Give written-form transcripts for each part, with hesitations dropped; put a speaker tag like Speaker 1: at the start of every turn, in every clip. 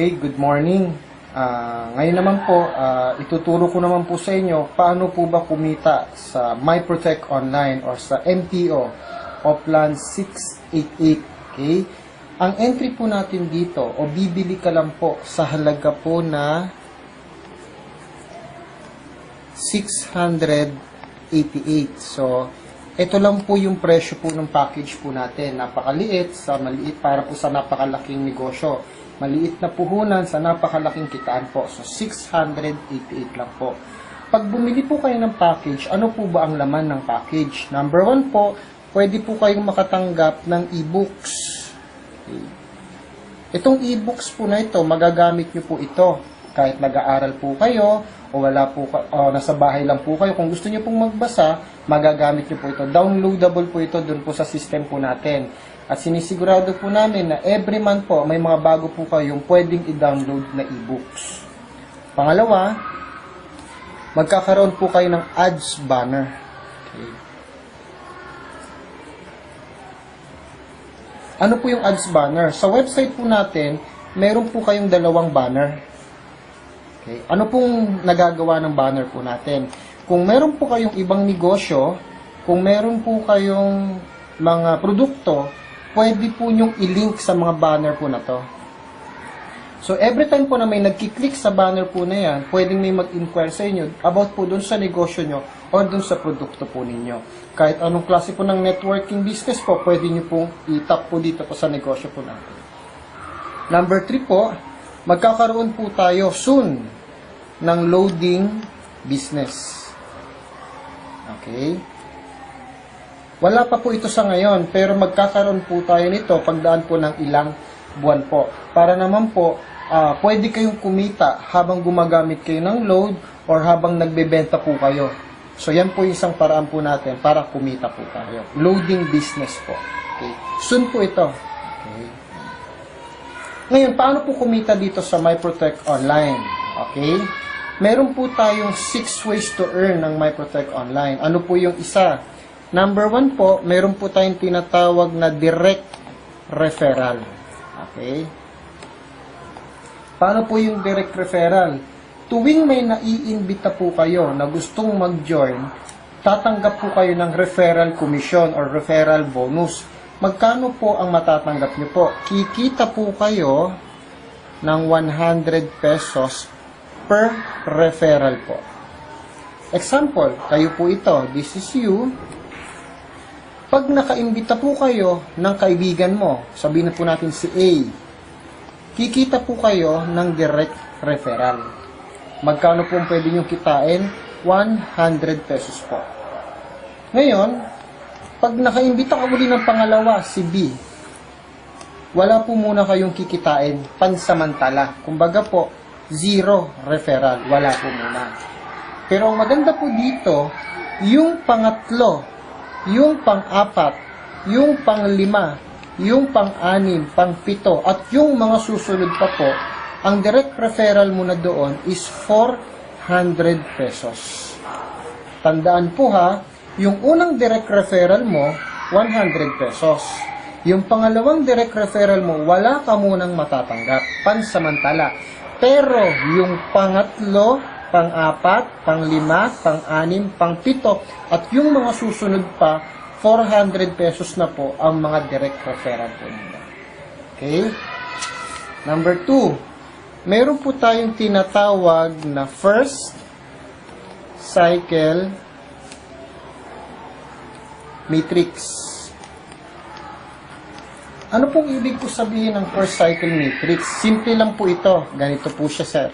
Speaker 1: Okay, good morning. Ngayon naman po, ituturo ko naman po sa inyo paano po ba kumita sa MyProtect Online or sa MTO Oplan 688. Okay? Ang entry po natin dito, o bibili ka lang po sa halaga po na 688. So, ito lang po yung presyo po ng package po natin. Napakaliit sa maliit para po sa napakalaking negosyo. Maliit na puhunan sa napakalaking kitaan po. So, 688 lang po. Pag bumili po kayo ng package, ano po ba ang laman ng package? Number 1 po, pwede po kayong makatanggap ng e-books. Okay. Itong e-books po na ito, magagamit nyo po ito. Kahit nag-aaral po kayo, o wala po, nasa bahay lang po kayo. Kung gusto nyo pong magbasa, magagamit nyo po ito. Downloadable po ito dun po sa system po natin. At sinisigurado po namin na every month po, may mga bago po kayong pwedeng i-download na e-books. Pangalawa, magkakaroon po kayo ng ads banner. Okay. Ano po yung ads banner? Sa website po natin, meron po kayong dalawang banner. Okay. Ano pong nagagawa ng banner po natin? Kung meron po kayong ibang negosyo, kung meron po kayong mga produkto, pwede po nyong i-link sa mga banner po na to. So, every time po na may nagkiklik sa banner po na yan, pwedeng may mag-inquire sa inyo about po dun sa negosyo nyo or dun sa produkto po ninyo. Kahit anong klase po ng networking business po, pwede nyo pong i-tap po dito po sa negosyo po natin. Number 3 po, magkakaroon po tayo soon ng loading business. Okay? Wala pa po ito sa ngayon, pero magkakaroon po tayo nito pagdaan po ng ilang buwan po. Para naman po, pwede kayong kumita habang gumagamit kayo ng load or habang nagbebenta po kayo. So, yan po yung isang paraan po natin para kumita po tayo. Loading business po. Okay? Soon po ito. Okay? Ngayon, paano po kumita dito sa MyProtect Online? Okay? Meron po tayong 6 ways to earn ng MyProtect Online. Ano po yung isa? Number 1 po, meron po tayong tinatawag na direct referral. Okay? Paano po yung direct referral? Tuwing may naiimbita po kayo na gustong mag-join, tatanggap po kayo ng referral commission or referral bonus. Magkano po ang matatanggap nyo po? Kikita po kayo ng 100 pesos per referral po. Example, kayo po ito. This is you. Pag nakaimbita po kayo ng kaibigan mo, sabihin na po natin si A, kikita po kayo ng direct referral. Magkano po pwede nyo kitain? 100 pesos po. Ngayon, pag nakaimbita ka muli ng pangalawa, si B, wala po muna kayong kikitain pansamantala. Kumbaga po, 0 referral. Wala po muna. Pero ang maganda po dito, yung pangatlo, yung pang-4, yung pang-5, yung pang-6, pang-7, at yung mga susunod pa po, ang direct referral mo na doon is 400 pesos. Tandaan po ha, yung unang direct referral mo, 100 pesos. Yung pangalawang direct referral mo, wala ka munang matatanggap, pansamantala. Pero yung pangatlo, pang-4, pang-5, pang-6, pang-7, at yung mga susunod pa, 400 pesos na po ang mga direct referral po nila. Okay? Number 2, meron po tayong tinatawag na first cycle matrix. Ano pong ibig po sabihin ng first cycle matrix? Simple lang po ito. Ganito po siya, sir.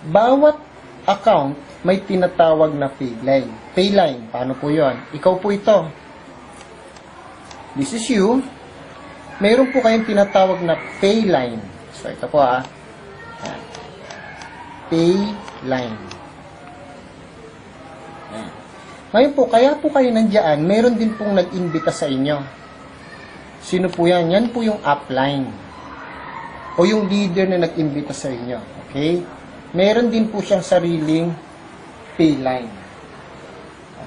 Speaker 1: Bawat account may tinatawag na payline. Payline, paano po yun? Ikaw po ito. This is you. Mayroon po kayong tinatawag na payline. So, ito po Ayan. Payline. Ayan. Ngayon po, kaya po kayo nandiyan, mayroon din pong nag-imbita sa inyo. Sino po yan? Yan po yung upline. O yung leader na nag-imbita sa inyo. Okay? Meron din po siyang sariling payline.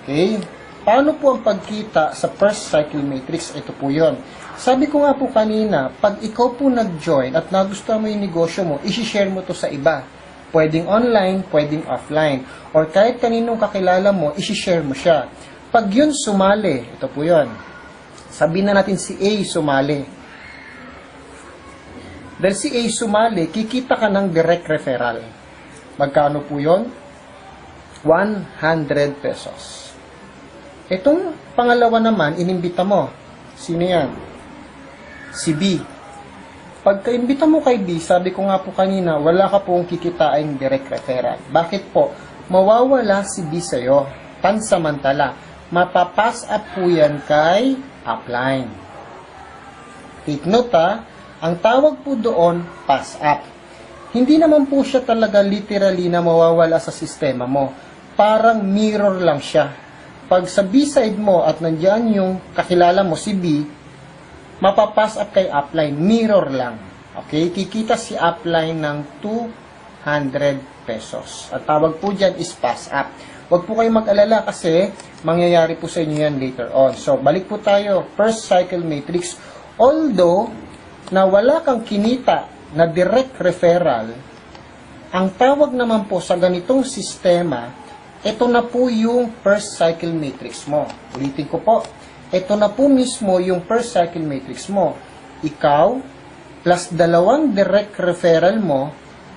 Speaker 1: Okay? Paano po ang pagkita sa first cycle matrix? Ito po yon. Sabi ko nga po kanina, pag ikaw po nag-join at nagustuhan mo yung negosyo mo, isi-share mo to sa iba. Pwedeng online, pwedeng offline. Or kahit kaninong kakilala mo, isi-share mo siya. Pag yun sumali, ito po yun. Sabihin na natin si A sumali. Dahil si A sumali, kikita ka ng direct referral. Magkano po yun? 100 pesos. Itong pangalawa naman, inimbita mo. Sino yan? Si B. Pagka-imbita mo kay B, sabi ko nga po kanina, wala ka pong kikitain direct referral. Bakit po? Mawawala si B sa'yo. Pansamantala. Mapapass up po yan kay upline. Take note ang tawag po doon, pass up. Hindi naman po siya talaga literally na mawawala sa sistema mo. Parang mirror lang siya. Pag sa B-side mo at nandiyan yung kakilala mo, si B, mapapass up kay upline, mirror lang. Okay? Kikita si upline ng 200 pesos. At tawag po dyan is pass up. Huwag po kayong mag-alala kasi mangyayari po sa inyo yan later on. So, balik po tayo. First cycle matrix. Although, na wala kang kinita na direct referral, ang tawag naman po sa ganitong sistema, ito na po yung first cycle matrix mo. Ulitin ko po. Ito na po mismo yung first cycle matrix mo. Ikaw, plus dalawang direct referral mo,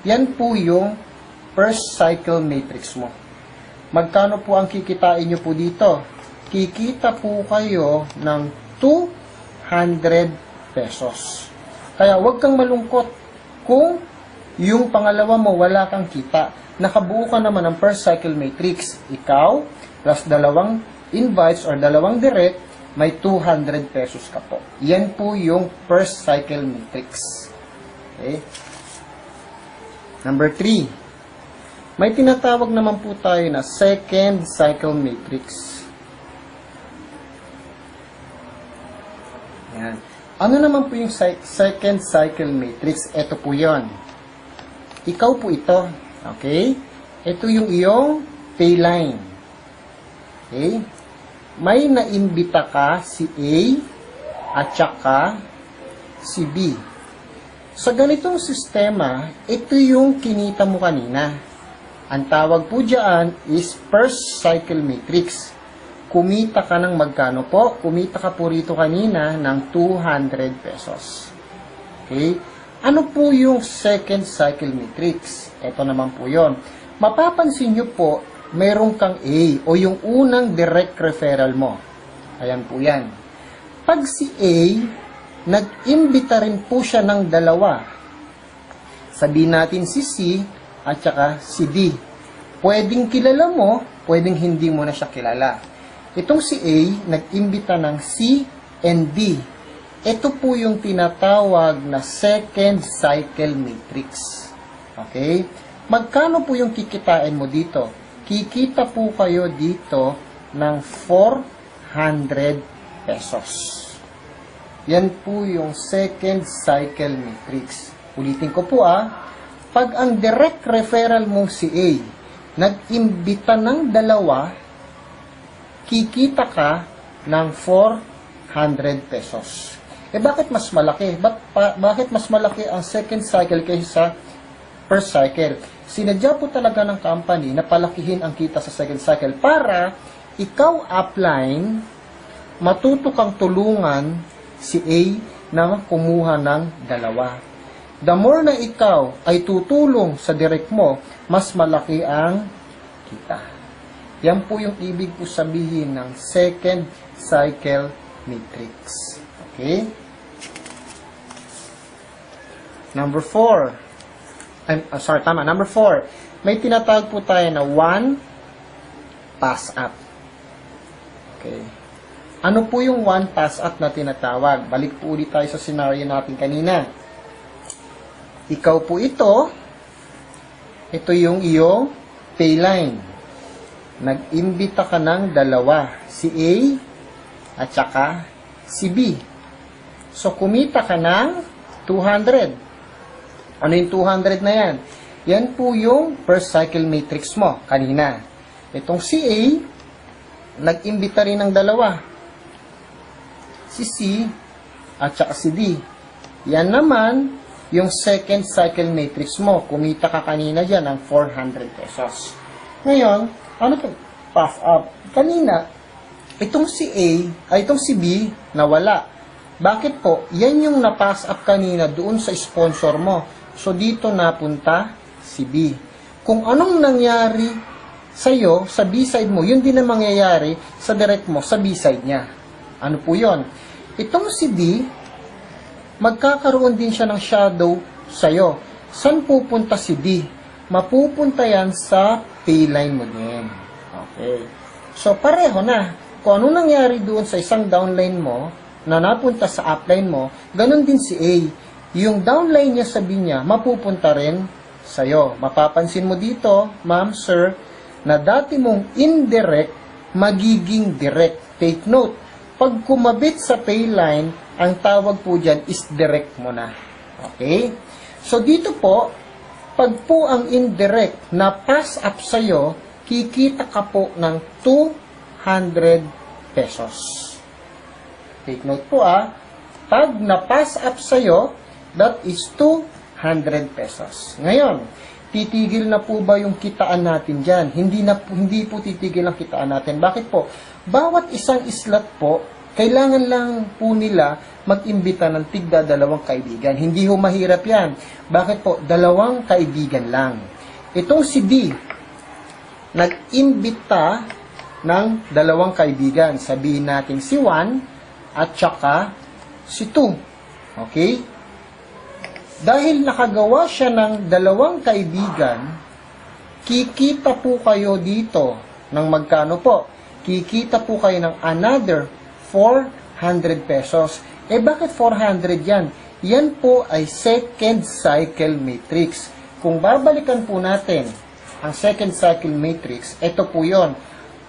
Speaker 1: yan po yung first cycle matrix mo. Magkano po ang kikitain nyo po dito? Kikita po kayo ng 200 pesos. Kaya huwag kang malungkot kung yung pangalawa mo wala kang kita. Nakabuo ka naman ng first cycle matrix. Ikaw, plus dalawang invites or dalawang direct, may 200 pesos ka po. Yan po yung first cycle matrix. Okay? Number 3. May tinatawag naman po tayo na second cycle matrix. Yan. Ano naman po yung second cycle matrix? Ito po yon. Ikaw po ito. Okay? Ito yung iyong pay line. Okay? May naimbita ka si A at saka si B. Sa ganitong sistema, ito yung kinita mo kanina. Ang tawag po dyan is first cycle matrix. Kumita ka ng magkano po? Kumita ka po rito kanina ng 200 pesos. Okay? Ano po yung second cycle matrix? Ito naman po yon. Mapapansin nyo po, meron kang A o yung unang direct referral mo. Ayan po yan. Pag si A, nag-imbita rin po siya ng dalawa. Sabihin natin si C at saka si D. Pwedeng kilala mo, pwedeng hindi mo na siya kilala. Itong si A, nag-imbita ng C and D. Ito po yung tinatawag na second cycle matrix. Okay? Magkano po yung kikitain mo dito? Kikita po kayo dito ng 400 pesos. Yan po yung second cycle matrix. Ulitin ko po pag ang direct referral mong si A, nag-imbita ng dalawa, kikita ka ng 400 pesos. Bakit mas malaki? Bakit mas malaki ang second cycle kaysa first cycle? Sinadya po talaga ng company na palakihin ang kita sa second cycle para ikaw upline, matuto kang tulungan si A na kumuha ng dalawa. The more na ikaw ay tutulong sa direct mo, mas malaki ang kita. Yan po yung ibig po sabihin ng second cycle matrix. Okay? Number 4. Number 4. May tinatawag po tayo na 1 pass up. Okay. Ano po yung 1 pass up na tinatawag? Balik po ulit tayo sa scenario natin kanina. Ikaw po ito. Ito yung iyong pay line. Nag-imbita ka ng dalawa. Si A at saka si B. So, kumita ka ng 200. Ano yung 200 na yan? Yan po yung first cycle matrix mo kanina. Itong si A, nag-imbita rin ng dalawa. Si C, at saka si D. Yan naman, yung second cycle matrix mo. Kumita ka kanina dyan ng 400 pesos. Ngayon, ano to? Pass up. Kanina, itong si A, ay itong si B, nawala. Bakit po? Yan yung na-pass up kanina doon sa sponsor mo. So, dito napunta si B. Kung anong nangyari sa'yo, sa B-side mo, yun din ang mangyayari sa direct mo, sa B-side niya. Ano po yun? Itong si D, magkakaroon din siya ng shadow sa'yo. Saan pupunta si D? Mapupunta yan sa payline mo din. Okay. So, pareho na. Kung anong nangyari doon sa isang downline mo, na napunta sa upline mo, ganun din si A. Yung downline niya, sabi niya, mapupunta rin sa'yo. Mapapansin mo dito, ma'am, sir, na dati mong indirect, magiging direct. Take note, pag kumabit sa payline, ang tawag po dyan is direct mo na. Okay? So, dito po, pag po ang indirect na pass up sa'yo, kikita ka po ng 200 pesos. Take note po pag na-pass up sa'yo, that is 200 pesos. Ngayon, titigil na po ba yung kitaan natin dyan? Hindi po titigil ang kitaan natin. Bakit po? Bawat isang slot po, kailangan lang po nila mag-imbita ng tigda 2 kaibigan. Hindi ho mahirap yan. Bakit po? 2 kaibigan lang. Itong si D, nag-imbita ng 2 kaibigan. Sabihin natin si 1, at saka si 2. Okay? Dahil nakagawa siya ng 2 kaibigan, kikita po kayo dito ng magkano po? Kikita po kayo ng another 400 pesos. Bakit 400 yan? Yan po ay second cycle matrix. Kung babalikan po natin ang second cycle matrix, ito po yon.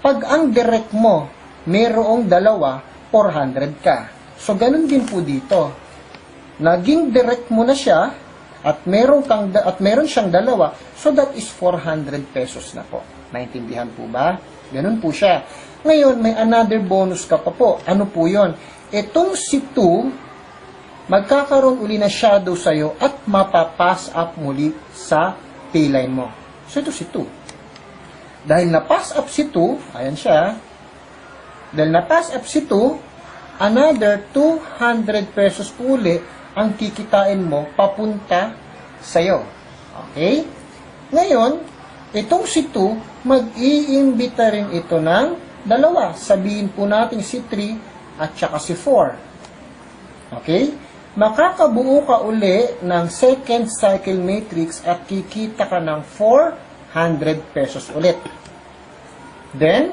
Speaker 1: Pag ang direct mo, mayroong 2, 400 ka. So, ganun din po dito. Naging direct mo na siya at meron siyang 2, so that is 400 pesos na po. Naintindihan po ba? Ganun po siya. Ngayon, may another bonus ka pa po. Ano po yon? Itong si 2, magkakaroon uli na shadow sa'yo at mapapass up muli sa payline mo. So, ito si 2. Dahil na-pass up si 2, ayan siya, dahil na-pass up si 2, another 200 pesos po uli ang kikitain mo papunta sa'yo. Okay? Ngayon, itong si 2, mag-iimbita rin ito ng 2. Sabihin po natin si 3 at saka si 4. Okay? Makakabuo ka uli ng second cycle matrix at kikita ka ng 400 pesos ulit. Then,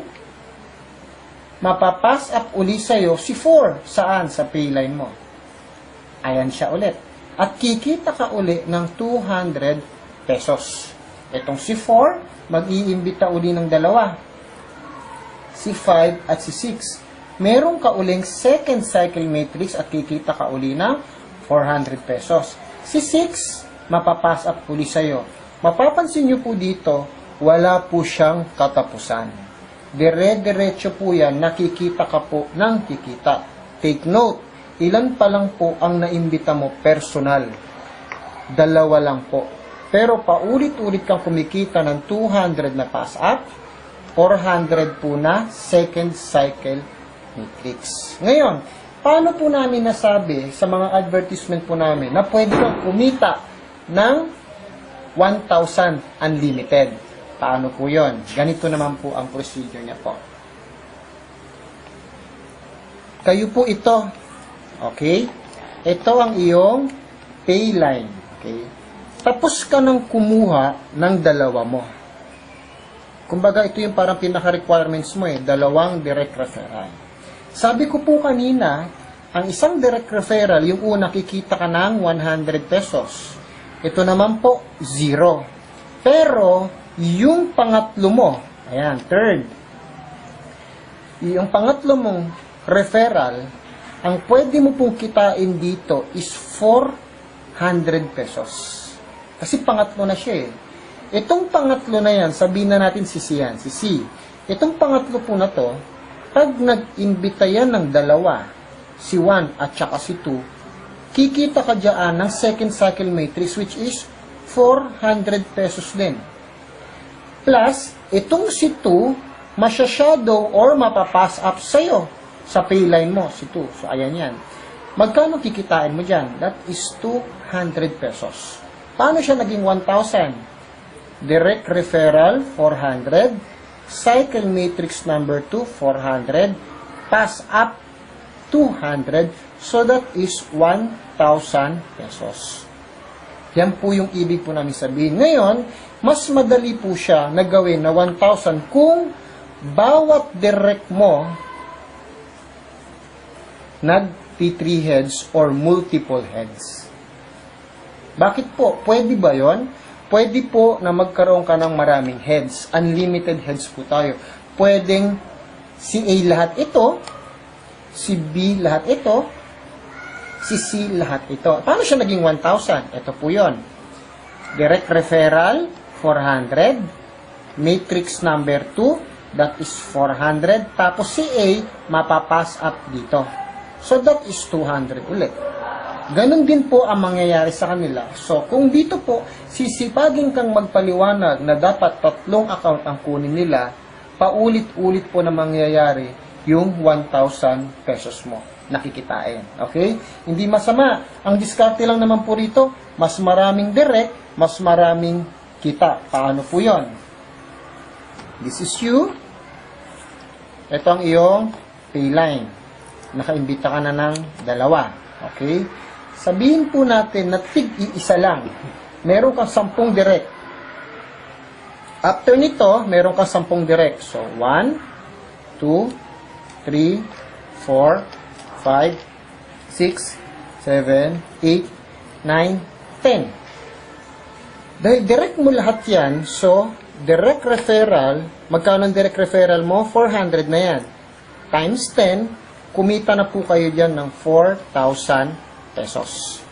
Speaker 1: mapapass up uli sa'yo si 4. Saan? Sa payline mo. Ayan siya ulit. At kikita ka uli ng 200 pesos. Itong si 4, mag-iimbita uli ng 2. Si 5 at si 6. Meron ka uling second cycle matrix at kikita ka uli ng 400 pesos. Si 6, mapapass up uli sa'yo. Mapapansin nyo po dito, wala po siyang katapusan. Dire-diretso po yan, nakikita ka po ng kikita. Take note, ilan pa lang po ang naimbita mo personal? 2 lang po. Pero paulit-ulit kang kumikita ng 200 na pass up, 400 po na second cycle matrix. Ngayon, paano po namin nasabi sa mga advertisement po namin na pwede kang kumita ng 1,000 unlimited? Paano po yon? Ganito naman po ang procedure niya po. Kayo po ito. Okay? Ito ang iyong payline. Okay? Tapos ka nang kumuha ng 2 mo. Kumbaga, ito yung parang pinaka-requirements mo 2 direct referral. Sabi ko po kanina, ang isang direct referral, yung una, kikita ka ng 100 pesos. Ito naman po, 0. Pero, yung pangatlo mo, ayan, third, yung pangatlo mong referral, ang pwede mo pong kitain dito is 400 pesos. Kasi pangatlo na siya Itong pangatlo na yan, sabihin na natin si C yan, si C. Itong pangatlo po na to, pag nag-imbita yan ng 2, si 1 at saka si 2, kikita ka dyan ng second cycle matrix which is 400 pesos din. Plus, itong si 2, masyashadow or mapapass up sa'yo sa payline mo, si 2. So, ayan yan. Magkano kikitain mo dyan? That is 200 pesos. Paano siya naging 1,000? Direct referral, 400. Cycle matrix number 2, 400. Pass up, 200. So, that is 1,000 pesos. Yan po yung ibig po namin sabihin. Ngayon, mas madali po siya na gawin na 1,000 kung bawat direct mo nag-T3 heads or multiple heads. Bakit po? Pwede ba yon? Pwede po na magkaroon ka ng maraming heads. Unlimited heads po tayo. Pwedeng si A lahat ito, si B lahat ito, si C lahat ito. Paano siya naging 1,000? Ito po yon. Direct referral, 400. Matrix number 2, that is 400. Tapos si A, mapapass up dito. So, that is 200 ulit. Ganon din po ang mangyayari sa kanila. So, kung dito po, sisipagin kang magpaliwanag na dapat 3 account ang kunin nila, paulit-ulit po na mangyayari yung 1,000 pesos mo nakikitain. Okay? Hindi masama. Ang diskarte lang naman po rito, mas maraming direct, mas maraming kita. Paano po yon? This is you. Ito ang iyong payline. Nakaimbita ka na ng 2. Okay? Sabihin po natin na tig-iisa lang. Meron kang 10 direct. After nito, meron kang 10 direct. So, 1, 2, 3, 4, 5, 6, 7, 8, 9, 10. Dahil direct mo lahat yan, so, direct referral, magkano ang direct referral mo? 400 na yan. Times 10, kumita na po kayo dyan ng 4,000 pesos.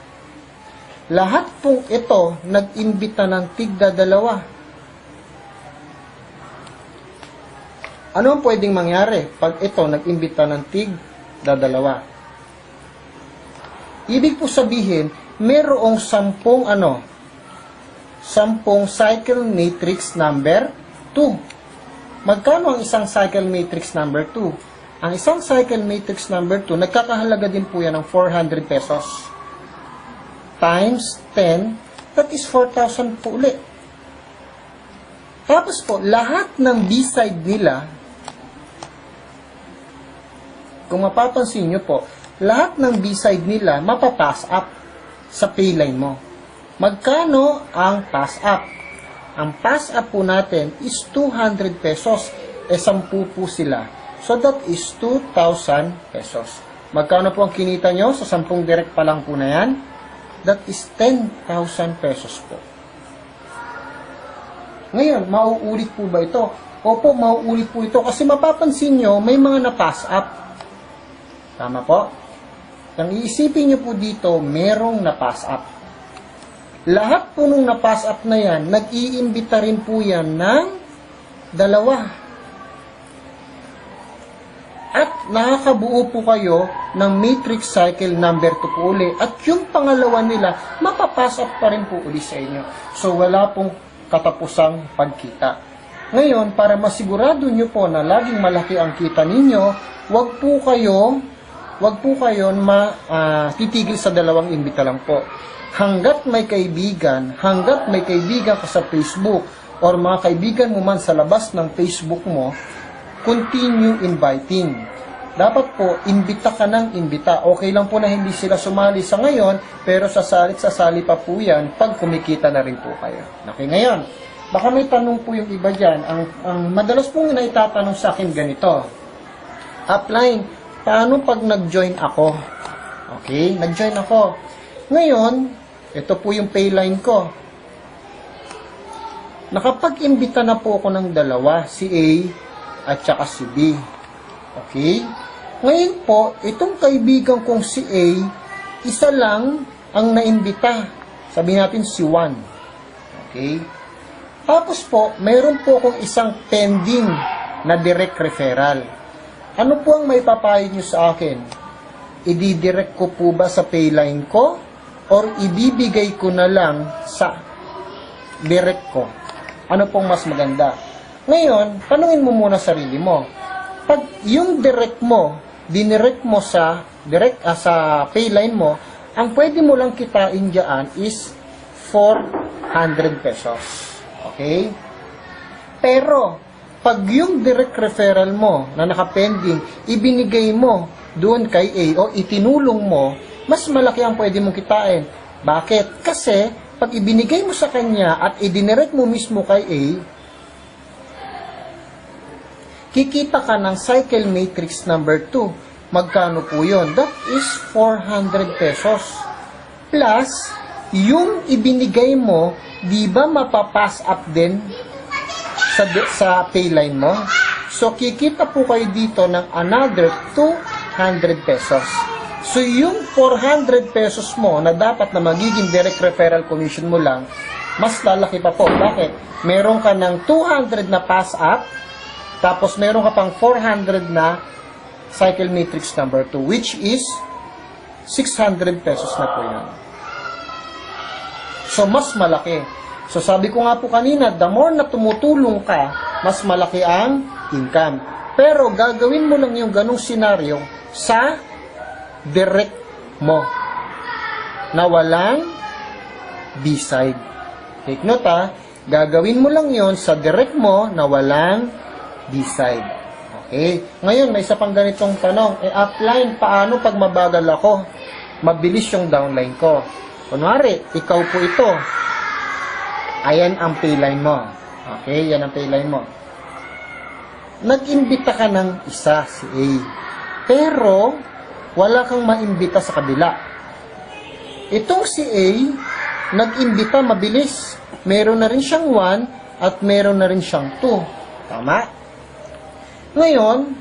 Speaker 1: Lahat pong ito, nag-imbita ng tigda 2. Ano ang pwedeng mangyari pag ito nag-imbita ng tigda 2? Ibig po sabihin, merong 10 cycle matrix number 2. Magkano ang isang cycle matrix number 2? Ang isang cycle matrix number 2, nagkakahalaga din po yan ng 400 pesos. Times 10, that is 4,000 po ulit. Tapos po, lahat ng B-side nila, kung mapapansin nyo po, lahat ng B-side nila, mapapass up sa payline mo. Magkano ang pass up? Ang pass up po natin is 200 pesos. 10 po sila. So, that is 2,000 pesos. Magkano po ang kinita nyo sa 10 direct pa lang po na yan? That is 10,000 pesos po. Ngayon, mauulit po ba ito? Opo, mauulit po ito kasi mapapansin nyo, may mga na-pass up. Tama po? Ang iisipin nyo po dito, merong na-pass up. Lahat po nung na-pass up na yan, nag-iimbita rin po yan ng 2. At nakakabuo po kayo ng matrix cycle number 2 po uli. At yung pangalawa nila, mapapass up pa rin po uli sa inyo. So, wala pong katapusang pagkita. Ngayon, para masigurado nyo po na laging malaki ang kita ninyo, wag po kayo titigil sa 2 imbita lang po. Hanggat may kaibigan ka sa Facebook, or mga kaibigan mo man sa labas ng Facebook mo, continue inviting. Dapat po, imbita ka ng imbita. Okay lang po na hindi sila sumali sa ngayon, pero sasali pa po yan pag kumikita na rin po kayo. Okay, ngayon, baka may tanong po yung iba dyan. Ang madalas pong naitatanong sa akin ganito. Upline, paano pag nag-join ako? Okay, nag-join ako. Ngayon, ito po yung payline ko. Nakapag-imbita na po ako ng 2, si A at saka si B. Okay? Ngayon po, itong kaibigan kong si A, isa lang ang naimbita. Sabihin natin si 1. Okay? Tapos po, mayroon po akong isang pending na direct referral. Ano po ang may papayo nyo sa akin? ididirect ko po ba sa payline ko or ibibigay ko na lang sa direct ko? Ano pong mas maganda? Ngayon, tanungin mo muna sarili mo. Pag yung direct mo, dinirect mo sa sa payline mo, ang pwede mo lang kitain diyan is 400 pesos. Okay? Pero, pag yung direct referral mo na nakapending, ibinigay mo doon kay A o itinulong mo, mas malaki ang pwede mong kitain. Bakit? Kasi, pag ibinigay mo sa kanya at idinirect mo mismo kay A, kikita ka ng cycle matrix number 2. Magkano po yun? That is 400 pesos. Plus, yung ibinigay mo, di ba mapapass up din sa payline mo? So, kikita po kayo dito ng another 200 pesos. So, yung 400 pesos mo na dapat na magiging direct referral commission mo lang, mas lalaki pa po. Bakit? Meron ka ng 200 na pass up, tapos meron ka pang 400 na cycle matrix number 2, which is 600 pesos na po yan. So, mas malaki. So, sabi ko nga po kanina, the more na tumutulong ka, mas malaki ang income. Pero, gagawin mo lang yung ganong senaryo sa direct mo na walang B-side. Take note ha, gagawin mo lang yon sa direct mo na walang B-side. Okay? Ngayon, may isa pang ganitong tanong. Upline, paano pag mabagal ako? Mabilis yung downline ko. Kunwari, ikaw po ito. Ayan ang payline mo. Okay? Yan ang payline mo. Nag-imbita ka ng isa, si A. Pero, wala kang maimbita sa kabila. Itong si A, nag-imbita mabilis. Meron na rin siyang 1 at meron na rin siyang 2. Tama? Ngayon,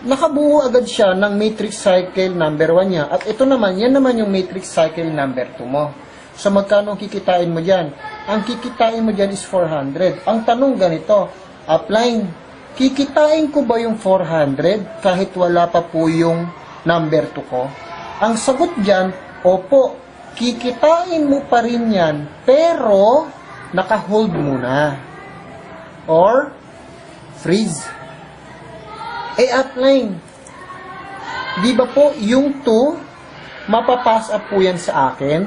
Speaker 1: nakabuo agad siya ng matrix cycle number 1 niya. At ito naman, yan naman yung matrix cycle number 2 mo. So, magkano kikitain mo dyan? Ang kikitain mo dyan is 400. Ang tanong ganito, upline, kikitain ko ba yung 400 kahit wala pa po yung number 2 ko? Ang sagot dyan, opo, kikitain mo pa rin yan, pero naka-hold muna. Or, freeze. Upline, di ba po yung 2, mapapass up po yan sa akin?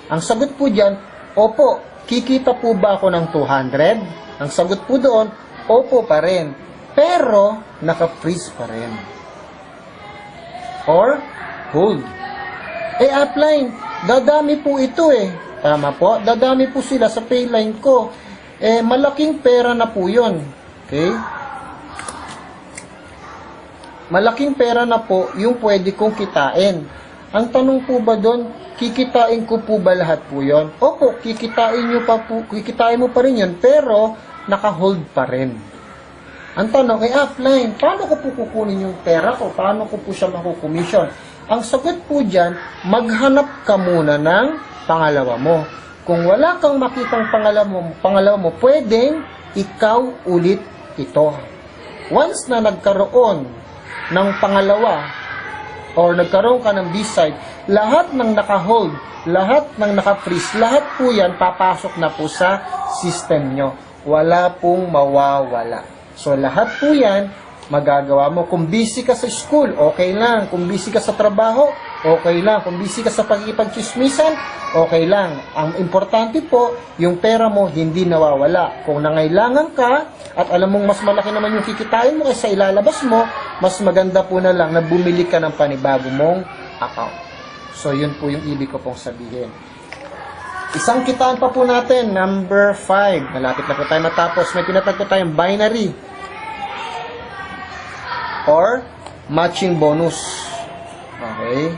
Speaker 1: Ang sagot po dyan, opo, kikita po ba ako ng 200? Ang sagot po doon, opo pa rin. Pero, naka-freeze pa rin. Or, hold. Upline, dadami po ito eh. Tama po, dadami po sila sa payline ko. Malaking pera na po yun. Okay? Malaking pera na po yung pwede kong kitain. Ang tanong po ba doon, kikitain ko po ba lahat po yon? Opo, kikitain mo pa rin yun, pero naka-hold pa rin. Ang tanong, upline, paano ko po kukunin yung pera ko? Paano ko po siya makukomission? Ang sagot po dyan, maghanap ka muna ng pangalawa mo. Kung wala kang makitang pangalawa mo, pwedeng ikaw ulit ito. Once na nagkaroon ng pangalawa or nagkaroon ka ng B-side, lahat ng naka-hold, lahat ng naka-freeze, lahat po yan papasok na po sa system nyo. Wala pong mawawala. So, lahat po yan magagawa mo. Kung busy ka sa school, okay lang. Kung busy ka sa trabaho, okay lang. Kung busy ka sa pag-ipag-chismisan, okay lang. Ang importante po, yung pera mo hindi nawawala. Kung nangailangan ka, at alam mong mas malaki naman yung kikitain mo kaysa ilalabas mo, mas maganda po na lang na bumili ka ng panibago mong account. So, yun po yung ibig ko pong sabihin. Isang kitaan pa po natin, number 5. Malapit na po tayo matapos. May tinatag po tayong binary or matching bonus. Okay?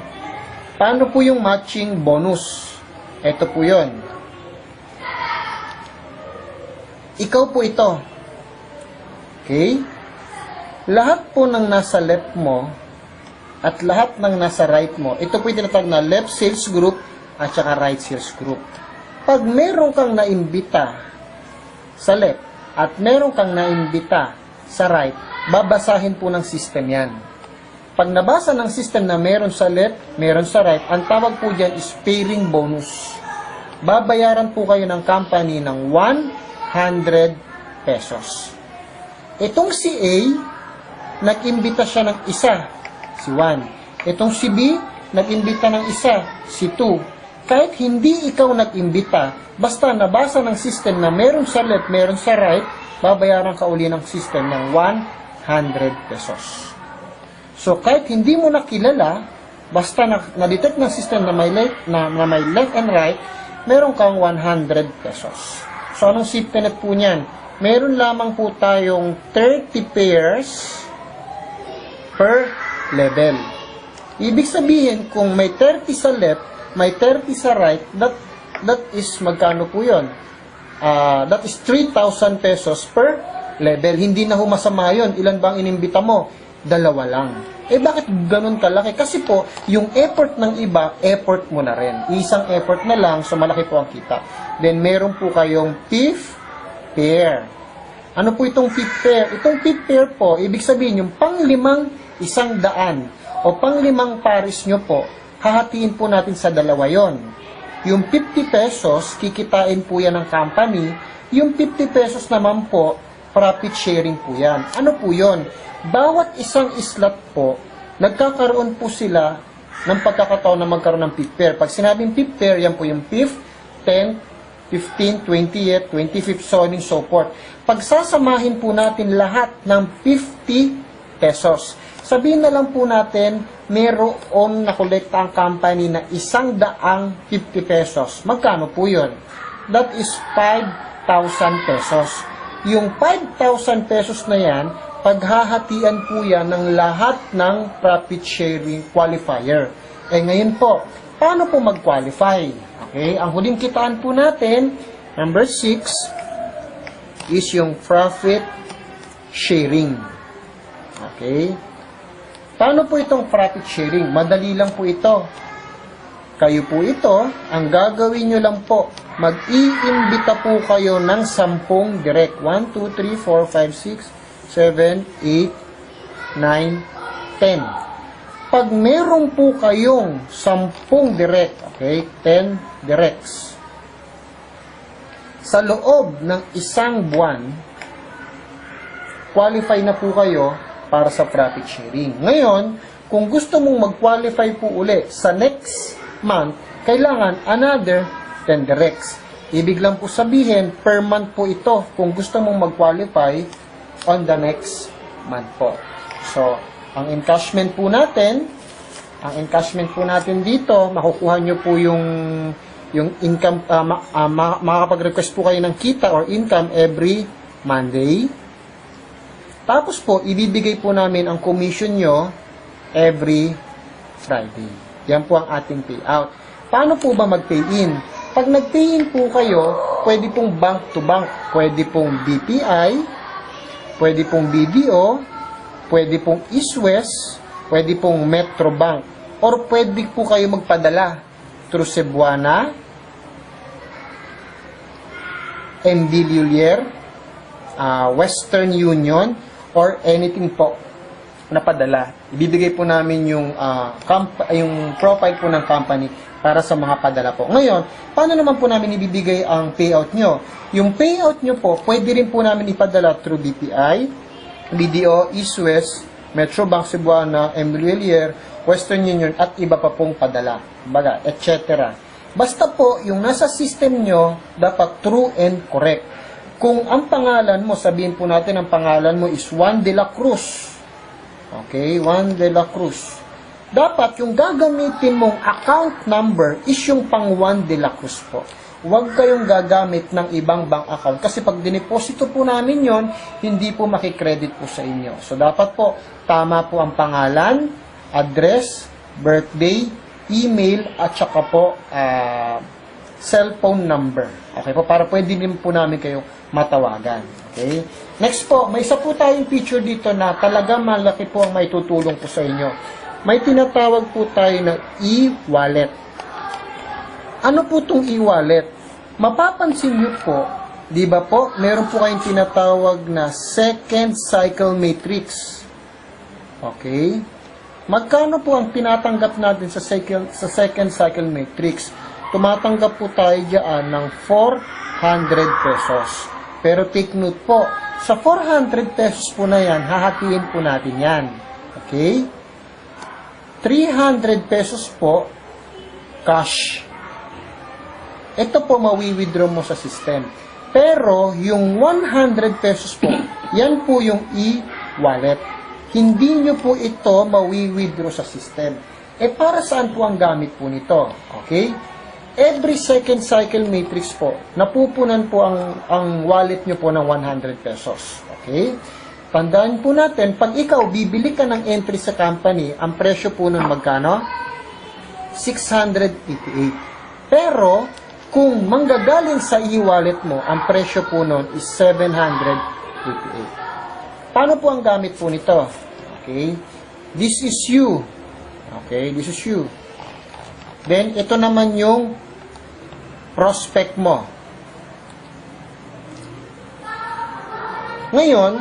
Speaker 1: Paano po yung matching bonus? Ito po yun. Ikaw po ito. Okay? Lahat po ng nasa left mo at lahat ng nasa right mo, ito po yung tinatawag na left sales group at saka right sales group. Pag meron kang naimbita sa left at meron kang naimbita sa right, babasahin po ng system yan. Pag nabasa ng system na meron sa left, meron sa right, ang tawag po dyan is pairing bonus. Babayaran po kayo ng company ng 100 pesos. Itong si A, nag-imbita siya ng isa, si 1. Itong si B, nag-imbita ng isa, si 2. Kahit hindi ikaw nag-imbita, basta nabasa ng system na meron sa left, meron sa right, babayaran ka uli ng system ng 100 pesos. So, kahit hindi mo nakilala, basta na-detect ng system na may left and right, meron kang 100 pesos. So, anong safety net po niyan? Meron lamang po tayong 30 pairs per level. Ibig sabihin, kung may 30 sa left, may 30 sa right, that is magkano po yun? That is 3,000 pesos per level. Hindi na humasama yun. Ilan bang inimbita mo? 2 lang. Bakit ganun kalaki? Kasi po, yung effort ng iba, effort mo na rin. Isang effort na lang, so malaki po ang kita. Then, meron po kayong fifth pair. Ano po itong fifth pair? Itong fifth pair po, ibig sabihin, yung pang-limang 100 o pang-limang pares nyo po, hahatiin po natin sa 2 yon. Yung 50 pesos, kikitain po yan ng company. Yung 50 pesos naman po, profit sharing po yan. Ano po yon? Bawat isang slot po, nagkakaroon po sila ng pagkakataon na magkaroon ng fifth pair. Pag sinabing fifth pair, yan po yung 5th, 10th, 15th, 20th, 25th, so on and so forth. Pagsasamahin po natin lahat ng 50 pesos. Sabihin na lang po natin, meron nakolekta ang company na 150 pesos. Magkano po yun? That is 5,000 pesos. Yung 5,000 pesos na yan, paghahatian po yan ng lahat ng profit sharing qualifier. Ngayon po, paano po mag-qualify? Okay, ang huling kitaan po natin, number 6, is yung profit sharing. Okay? Paano po itong profit sharing? Madali lang po ito. Kayo po ito, ang gagawin nyo lang po, mag-iimbita po kayo ng 10 direct. 1, 2, 3, 4, 5, 6, 7, 8, 9, 10. Pag meron po kayong 10 direct, okay, 10 directs, sa loob ng isang buwan, qualify na po kayo para sa profit sharing. Ngayon, kung gusto mong mag-qualify po uli sa next month, kailangan another 10 directs. Ibig lang po sabihin, per month po ito kung gusto mong mag-qualify on the next month po. So, ang encashment po natin dito, makukuha nyo po yung income, makakapag-request po kayo ng kita or income every Monday. Tapos po, ibibigay po namin ang commission nyo every Friday. Yan po ang ating payout. Paano po ba mag-pay-in? Pag nag-pay-in po kayo, pwede pong bank to bank, pwede pong BPI, pwede pong BDO, pwede pong East West, pwede pong Metro Bank, or pwede po kayo magpadala through Cebuana, MD Lulier, Western Union, or anything po na padala. Ibibigay po namin yung profile po ng company para sa mga padala po. Ngayon, paano naman po namin ibibigay ang payout nyo? Yung payout nyo po, pwede rin po namin ipadala through BPI, BDO, East West, Metro Bank Cebuana, MLULIER, Western Union, at iba pa pong padala, baga, etc. Basta po, yung nasa system nyo, dapat true and correct. Kung ang pangalan mo, sabihin po natin, ang pangalan mo is Juan de la Cruz. Okay, Juan de la Cruz. Dapat yung gagamitin mong account number is yung pang Juan de la Cruz po. Huwag kayong gagamit ng ibang bank account kasi pag dineposito po namin yon, hindi po makikredit po sa inyo. So dapat po, tama po ang pangalan, address, birthday, email, at saka po cellphone number. Okay po, para pwede din po namin kayo matawagan. Okay? Next po, may isa po tayong feature dito na talaga malaki po ang may tutulong po sa inyo. May tinatawag po tayo na e-wallet. Ano po itong e-wallet? Mapapansin nyo po, di ba po, meron po kayong tinatawag na second cycle matrix. Okay? Magkano po ang tinatanggap natin sa second cycle matrix? Tumatanggap po tayo diyan ng 400 pesos. Pero take note po, sa 400 pesos po na yan, hahatiin po natin yan. Okay? 300 pesos po, cash. Ito po mawi-withdraw mo sa system. Pero, yung 100 pesos po, yan po yung e-wallet. Hindi nyo po ito mawi-withdraw sa system. Para saan po ang gamit po nito? Okay? Every second cycle matrix po, napupunan po ang wallet nyo po ng 100 pesos. Okay? Tandaan po natin, pag ikaw bibili ka ng entry sa company, ang presyo po nun magkano? 688. Pero, kung manggagaling sa e-wallet mo, ang presyo po nun is 788. Paano po ang gamit po nito? Okay? This is you. Okay? This is you. Then, ito naman yung prospect mo. Ngayon,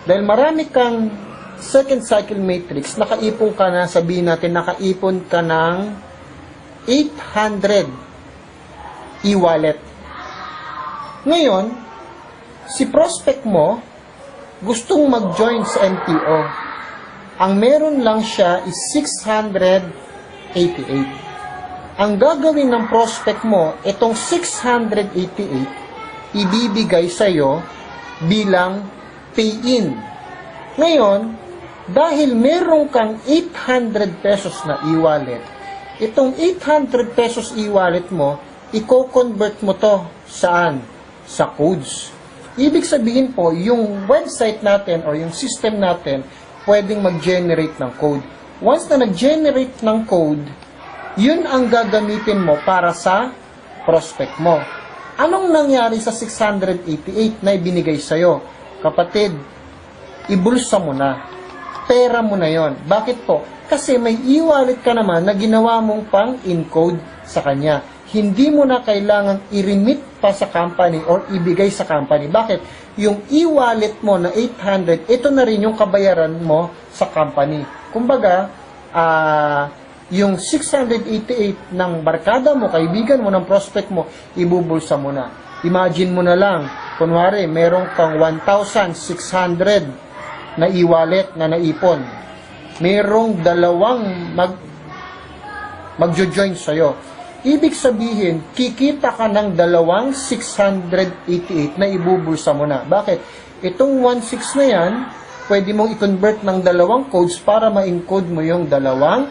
Speaker 1: dahil marami kang second cycle matrix, nakaipon ka na, sabihin natin, nakaipon ka ng 800 e-wallet. Ngayon, si prospect mo gustong mag-join sa MTO. Ang meron lang siya is 688. Ang gagawin ng prospect mo, itong 688, ibibigay sa'yo bilang pay-in. Ngayon, dahil meron kang 800 pesos na e-wallet, itong 800 pesos e-wallet mo, i-convert mo to saan? Sa codes. Ibig sabihin po, yung website natin or yung system natin, pwedeng mag-generate ng code. Once na nag-generate ng code, yun ang gagamitin mo para sa prospect mo. Anong nangyari sa 688 na ibinigay sa'yo? Kapatid, ibulsa mo na. Pera mo na yon. Bakit po? Kasi may e-wallet ka naman na ginawa mong pang-encode sa kanya. Hindi mo na kailangang i-remit pa sa company or ibigay sa company. Bakit? Yung e-wallet mo na 800, ito na rin yung kabayaran mo sa company. Kumbaga, yung 688 ng barkada mo, kaibigan mo, ng prospect mo, ibubulsa mo na. Imagine mo na lang, kunwari, meron kang 1,600 na e-wallet na naipon. Merong dalawang magjo-join sa'yo. Ibig sabihin, kikita ka ng dalawang 688 na ibubulsa mo na. Bakit? Itong 16 na yan, pwede mong i-convert ng dalawang codes para ma-encode mo yung dalawang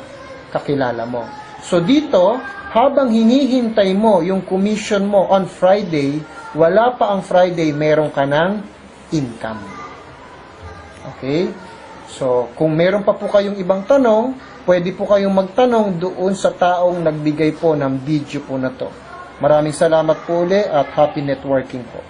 Speaker 1: kakilala mo. So dito, habang hinihintay mo yung commission mo on Friday, wala pa ang Friday, meron ka ng income. Okay? So, kung meron pa po kayong ibang tanong, pwede po kayong magtanong doon sa taong nagbigay po ng video po na to. Maraming salamat po ulit at happy networking po.